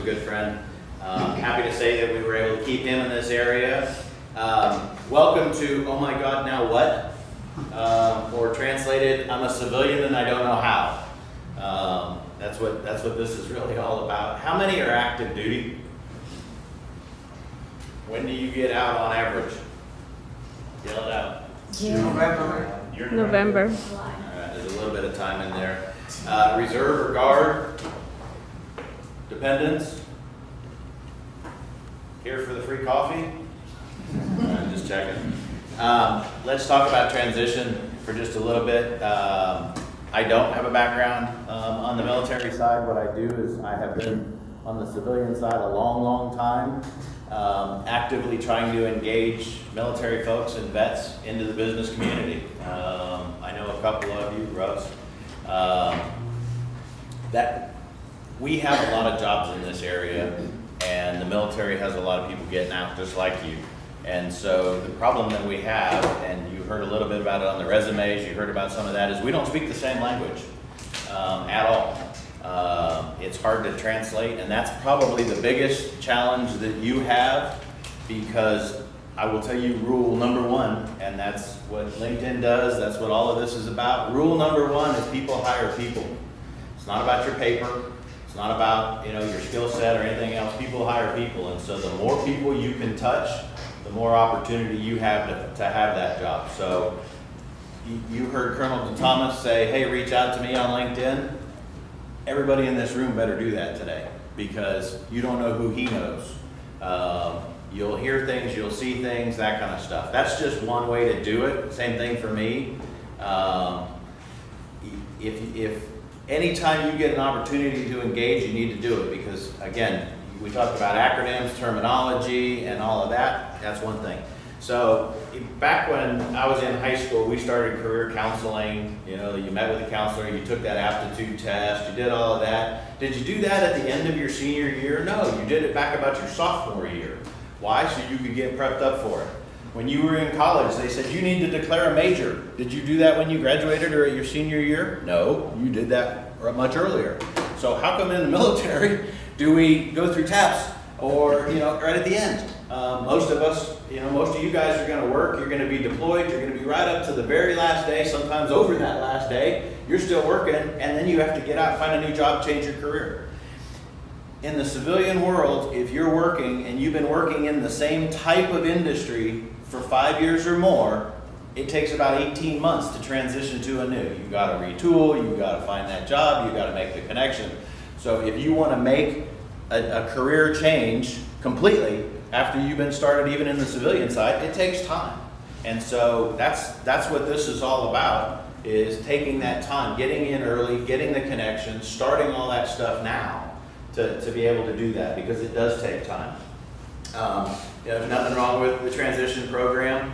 a good friend. Happy to say that we were able to keep him in this area. Welcome to, oh my God, now what? Or translated, I'm a civilian and I don't know how. That's what this is really all about. How many are active duty? When do you get out on average? Yell it out. November. All right, there's a little bit of time in there. Reserve or guard? Dependents? Here for the free coffee? Just checking. Let's talk about transition for just a little bit. I don't have a background on the military side. What I do is I have been on the civilian side a long, long time, actively trying to engage military folks and vets into the business community. I know a couple of you, Russ, that we have a lot of jobs in this area, and the military has a lot of people getting out just like you. And so the problem that we have, and you heard a little bit about it on the resumes, you heard about some of that, is we don't speak the same language at all. It's hard to translate, and that's probably the biggest challenge that you have, because I will tell you rule number one, and that's what LinkedIn does, that's what all of this is about. Rule number one is people hire people. It's not about your paper. It's not about your skill set or anything else. People hire people, and so the more people you can touch, the more opportunity you have to have that job. So you heard Colonel Thomas say, hey, reach out to me on LinkedIn. Everybody in this room better do that today, because you don't know who he knows. You'll hear things, you'll see things, that kind of stuff. That's just one way to do it. Same thing for me. If anytime you get an opportunity to engage, you need to do it, because again, we talked about acronyms, terminology, and all of that. That's one thing. So back when I was in high school, we started career counseling. You met with a counselor, you took that aptitude test, you did all of that. Did you do that at the end of your senior year? No, you did it back about your sophomore year. Why? So you could get prepped up for it. When you were in college, they said you need to declare a major. Did you do that when you graduated or at your senior year? No, you did that much earlier. So how come in the military do we go through TAPS or right at the end? Most of us, most of you guys are going to work. You're going to be deployed. You're going to be right up to the very last day. Sometimes over that last day, you're still working, and then you have to get out, find a new job, change your career. In the civilian world, if you're working and you've been working in the same type of industry for 5 years or more, it takes about 18 months to transition to a new. You've got to retool. You've got to find that job. You've got to make the connection. So if you want to make a career change completely after you've been started even in the civilian side, it takes time. And so that's what this is all about, is taking that time, getting in early, getting the connection, starting all that stuff now to be able to do that, because it does take time. There's nothing wrong with the transition program.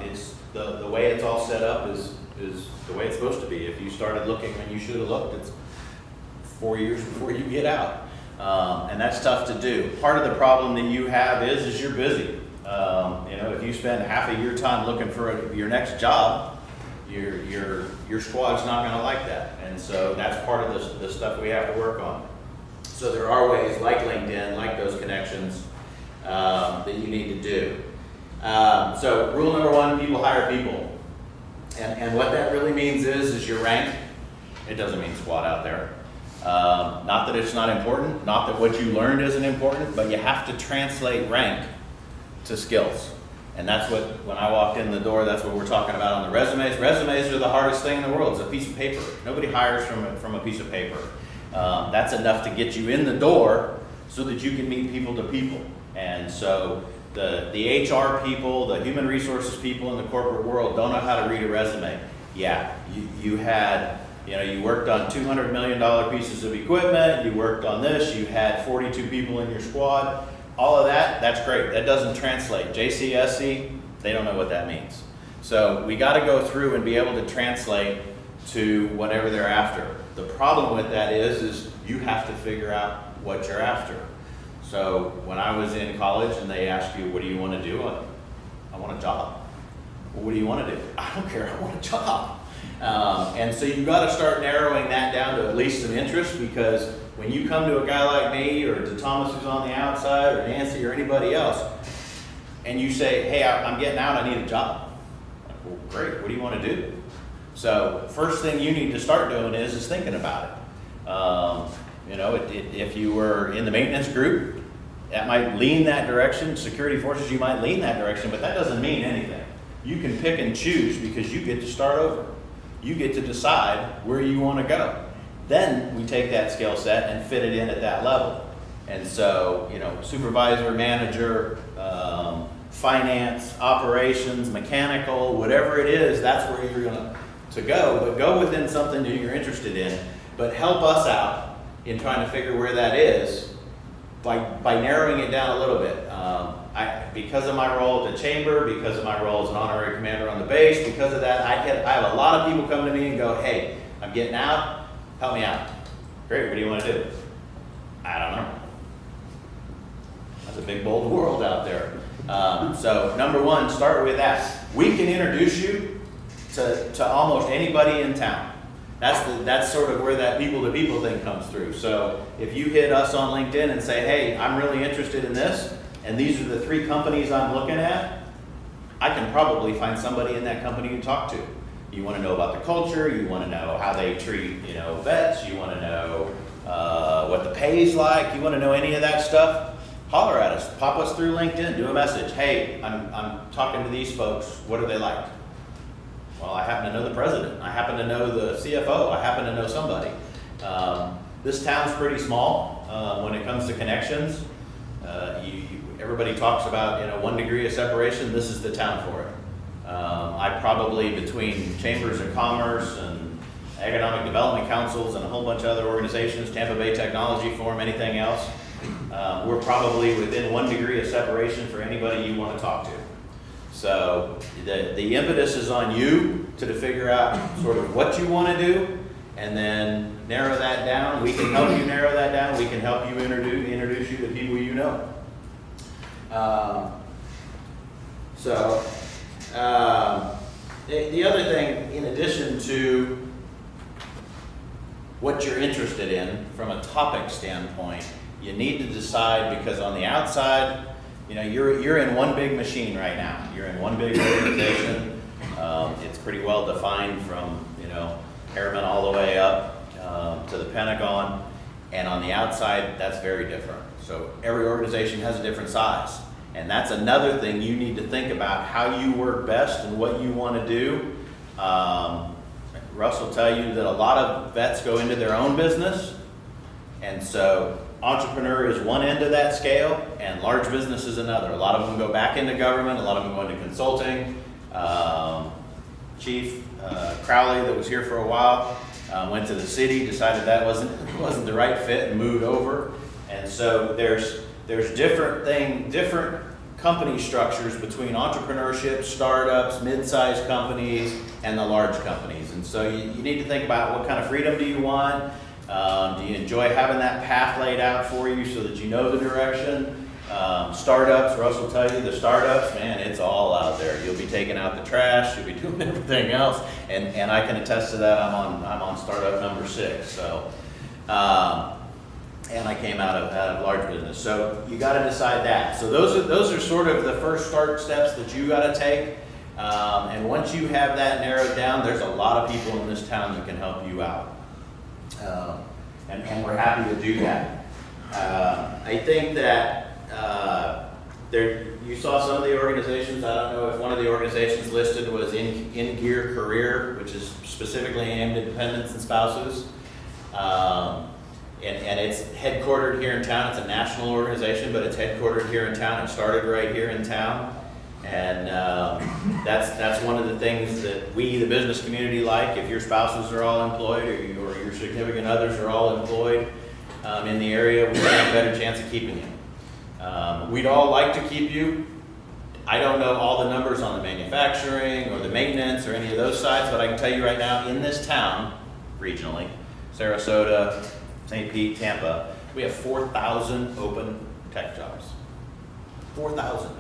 It's the way it's all set up is the way it's supposed to be. If you started looking when you should have looked, it's 4 years before you get out. And that's tough to do. Part of the problem that you have is you're busy. If you spend half of your time looking for your next job, your squad's not going to like that. And so that's part of the stuff we have to work on. So there are ways like LinkedIn, like those connections, that you need to do. So rule number one, people hire people. And what that really means is your rank. It doesn't mean squad out there. Not that it's not important, not that what you learned isn't important, but you have to translate rank to skills. And that's what, when I walked in the door, that's what we're talking about on the resumes. Resumes are the hardest thing in the world. It's a piece of paper. Nobody hires from a piece of paper. That's enough to get you in the door so that you can meet people to people. And so the HR people, the human resources people in the corporate world don't know how to read a resume. Yeah, you had... you worked on $200 million pieces of equipment, you worked on this, you had 42 people in your squad, all of that, that's great. That doesn't translate. JCSC, they don't know what that means. So we got to go through and be able to translate to whatever they're after. The problem with that is you have to figure out what you're after. So when I was in college and they asked you, what do you want to do? I want a job. Well, what do you want to do? I don't care, I want a job. And so you've got to start narrowing that down to at least some interest, because when you come to a guy like me, or to Thomas who's on the outside, or Nancy, or anybody else, and you say, hey, I'm getting out, I need a job. Like, well, great, what do you want to do? So first thing you need to start doing is thinking about it. You know, if you were in the maintenance group, that might lean that direction. Security forces, you might lean that direction, but that doesn't mean anything. You can pick and choose because you get to start over. You get to decide where you want to go. Then we take that skill set and fit it in at that level. And so, you know, supervisor, manager, finance, operations, mechanical, whatever it is, that's where you're going to go. But go within something that you're interested in. But help us out in trying to figure where that is by narrowing it down a little bit. Because of my role at the chamber, because of my role as an honorary commander on the base, because of that, I have a lot of people come to me and go, hey, I'm getting out, help me out. Great, what do you want to do? I don't know. That's a big, bold world out there. So number one, start with that. We can introduce you to almost anybody in town. That's sort of where that people-to-people thing comes through. So if you hit us on LinkedIn and say, hey, I'm really interested in this, and these are the 3 companies I'm looking at, I can probably find somebody in that company to talk to. You want to know about the culture, you want to know how they treat, you know, vets, you want to know what the pay's like, you want to know any of that stuff, holler at us, pop us through LinkedIn, do a message. Hey, I'm talking to these folks, what are they like? Well, I happen to know the president, I happen to know the CFO, I happen to know somebody. This town's pretty small when it comes to connections. Everybody talks about, you know, 1 degree of separation. This is the town for it. I probably, between chambers of commerce and economic development councils and a whole bunch of other organizations, Tampa Bay Technology Forum, anything else, we're probably within 1 degree of separation for anybody you want to talk to. So the impetus is on you to figure out sort of what you want to do, and then narrow that down. We can help you narrow that down. We can help you introduce you to people you know. The other thing, in addition to what you're interested in from a topic standpoint, you need to decide, because on the outside, you know, you're in one big machine right now. You're in one big organization. It's pretty well defined from, you know, airmen all the way up to the Pentagon. And on the outside, that's very different. So every organization has a different size. And that's another thing you need to think about, how you work best and what you want to do. Russ will tell you that a lot of vets go into their own business. And so entrepreneur is one end of that scale, and large business is another. A lot of them go back into government, a lot of them go into consulting. Chief Crowley, that was here for a while, went to the city, decided that wasn't the right fit, and moved over. And so there's different company structures between entrepreneurship, startups, mid-sized companies, and the large companies. And so you need to think about what kind of freedom do you want. Do you enjoy having that path laid out for you so that you know the direction? Startups, Russ will tell you, the startups, man, it's all out there. You'll be taking out the trash, you'll be doing everything else, and I can attest to that. I'm on startup number 6. So, and I came out of large business. So you got to decide that. So those are sort of the first start steps that you got to take. And once you have that narrowed down, there's a lot of people in this town that can help you out. And we're happy to do that. I think that you saw some of the organizations. I don't know if one of the organizations listed was In Gear Career, which is specifically aimed at dependents and spouses. And it's headquartered here in town. It's a national organization, but it's headquartered here in town. It started right here in town. And that's one of the things that we, the business community, like. If your spouses are all employed, or your significant others are all employed in the area, we have a better chance of keeping you. We'd all like to keep you. I don't know all the numbers on the manufacturing or the maintenance or any of those sides, but I can tell you right now, in this town, regionally, Sarasota, St. Pete, Tampa, we have 4,000 open tech jobs. 4,000.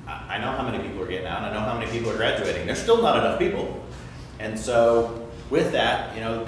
I know how many people are getting out. I know how many people are graduating. There's still not enough people. And so with that, you know,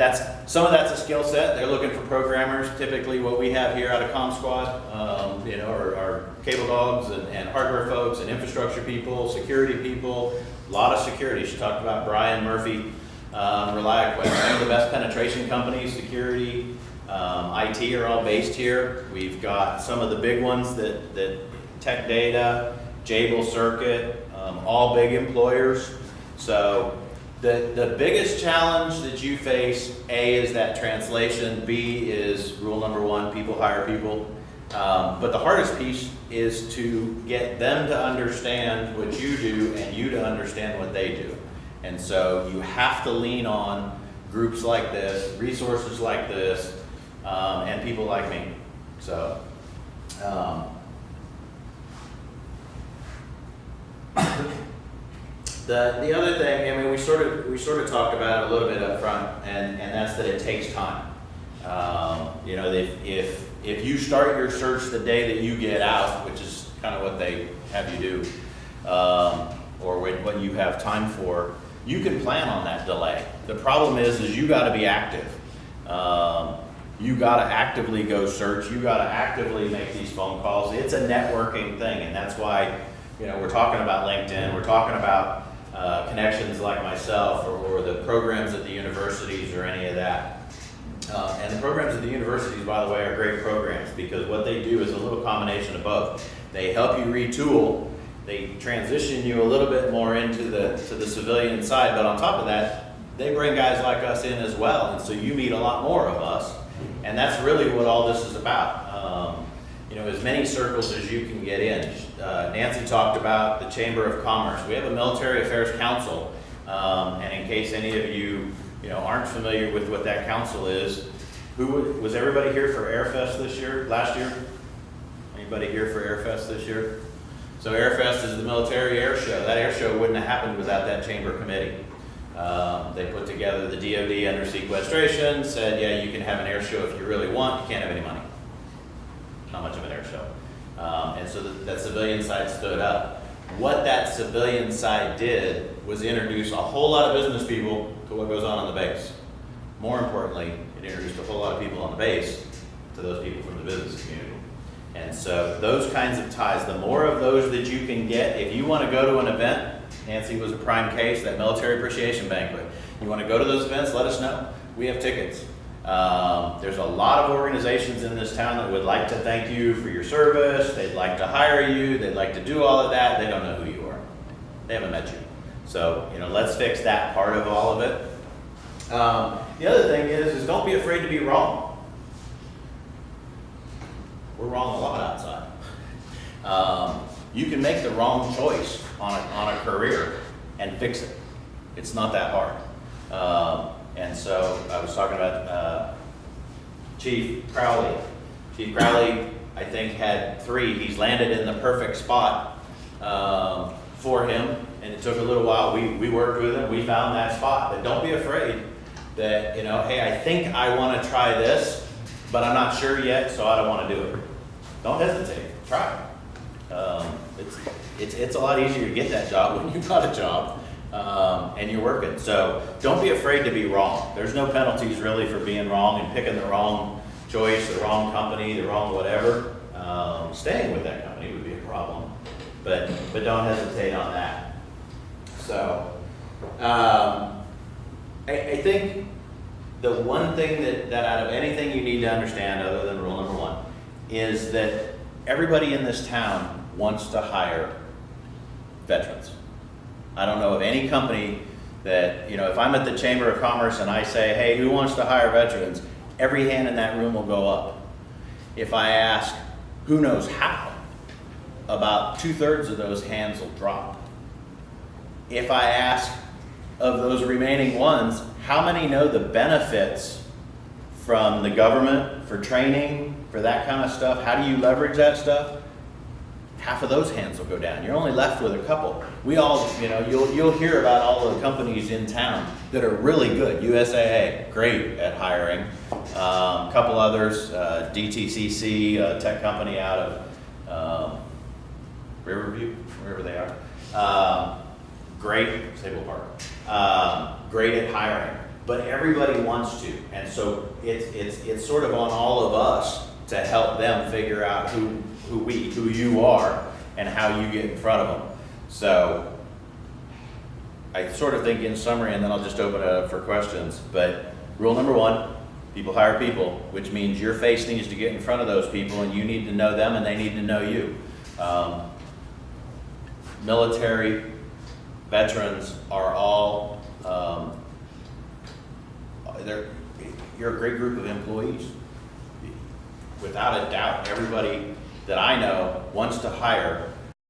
some of that's a skill set. They're looking for programmers. Typically what we have here out of Comm Squad, you know, are cable dogs and hardware folks and infrastructure people, security people, a lot of security. She talked about Brian Murphy, ReliaQuest, one of the best penetration companies, security, IT are all based here. We've got some of the big ones that Tech Data, Jabil Circuit, all big employers. So the biggest challenge that you face, A, is that translation, B is rule number one, people hire people. But the hardest piece is to get them to understand what you do and you to understand what they do. And so you have to lean on groups like this, resources like this, and people like me. So, the other thing, I mean, we sort of talked about it a little bit up front, and that's that it takes time. You know, if you start your search the day that you get out, which is kind of what they have you do, or what you have time for, you can plan on that delay. The problem is you got to be active. You got to actively go search. You got to actively make these phone calls. It's a networking thing, and that's why, you know, we're talking about LinkedIn. We're talking about connections like myself, or the programs at the universities, or any of that. And the programs at the universities, by the way, are great programs, because what they do is a little combination of both. They help you retool. They transition you a little bit more into the civilian side, but on top of that, they bring guys like us in as well, and so you meet a lot more of us. And that's really what all this is about. You know, as many circles as you can get in. Nancy talked about the Chamber of Commerce. We have a Military Affairs Council, and in case any of you, aren't familiar with what that council is, was everybody here for Airfest last year? Anybody here for Airfest this year? So Airfest is the military air show. That air show wouldn't have happened without that chamber committee. They put together the DoD under sequestration, said, yeah, you can have an air show if you really want, you can't have any money. Not much of an air show. And so that civilian side stood up. What that civilian side did was introduce a whole lot of business people to what goes on the base. More importantly, it introduced a whole lot of people on the base to those people from the business community. And so those kinds of ties, the more of those that you can get, if you want to go to an event, Nancy was a prime case, that military appreciation banquet. You want to go to those events, let us know. We have tickets. There's a lot of organizations in this town that would like to thank you for your service. They'd like to hire you. They'd like to do all of that. They don't know who you are. They haven't met you. So, let's fix that part of all of it. The other thing is don't be afraid to be wrong. We're wrong a lot outside. You can make the wrong choice on a career and fix it. It's not that hard. And so I was talking about Chief Crowley. Chief Crowley, I think, had 3. He's landed in the perfect spot for him, and it took a little while. We worked with him. We found that spot. But don't be afraid that, hey, I think I want to try this, but I'm not sure yet, so I don't want to do it. Don't hesitate. Try it. It's a lot easier to get that job when you've got a job and you're working. So don't be afraid to be wrong. There's no penalties really for being wrong and picking the wrong choice, the wrong company, the wrong whatever. Staying with that company would be a problem, but don't hesitate on that. So I think the one thing that out of anything you need to understand, other than rule number 1, is that everybody in this town wants to hire veterans. I don't know of any company that, if I'm at the Chamber of Commerce and I say, hey, who wants to hire veterans? Every hand in that room will go up. If I ask, who knows how? About 2/3 of those hands will drop. If I ask of those remaining ones, how many know the benefits from the government for training, for that kind of stuff? How do you leverage that stuff? Half of those hands will go down. You're only left with a couple. We all, you'll hear about all the companies in town that are really good. USAA, great at hiring. A couple others, DTCC, a tech company out of Riverview, wherever they are. Great, Sable Park. Great at hiring. but everybody wants to. And so it's sort of on all of us to help them figure out who you are and how you get in front of them. So I sort of think in summary, and then I'll just open it up for questions, but rule number one, people hire people, which means your face needs to get in front of those people and you need to know them and they need to know you. Military, veterans are all, you're a great group of employees. Without a doubt, everybody that I know wants to hire